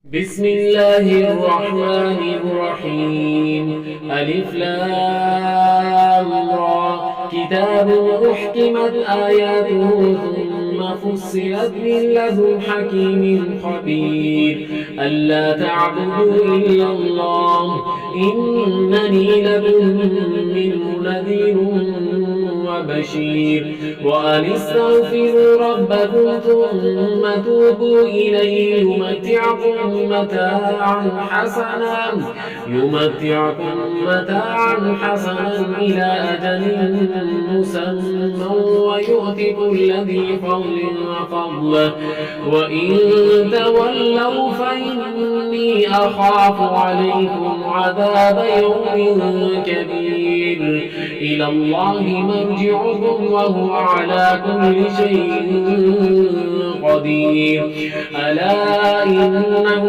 بسم الله الرحمن الرحيم. ألف لام را. كتاب أحكمت آياته ثم فصلت من لدن حكيم خبير. ألا تعبدوا إلا الله إنني لكم منه نذير وبشير. وأن استغفروا ربكم ثم توبوا إليه يمتعكم متاعا حسنا إلى أجل مسمى ويؤت كل ذي فضل فضله. وإن تولوا فإني أخاف عليكم عذاب يوم كبير. إلى الله مرجعكم وهو على كل شيء قدير. ألا إنه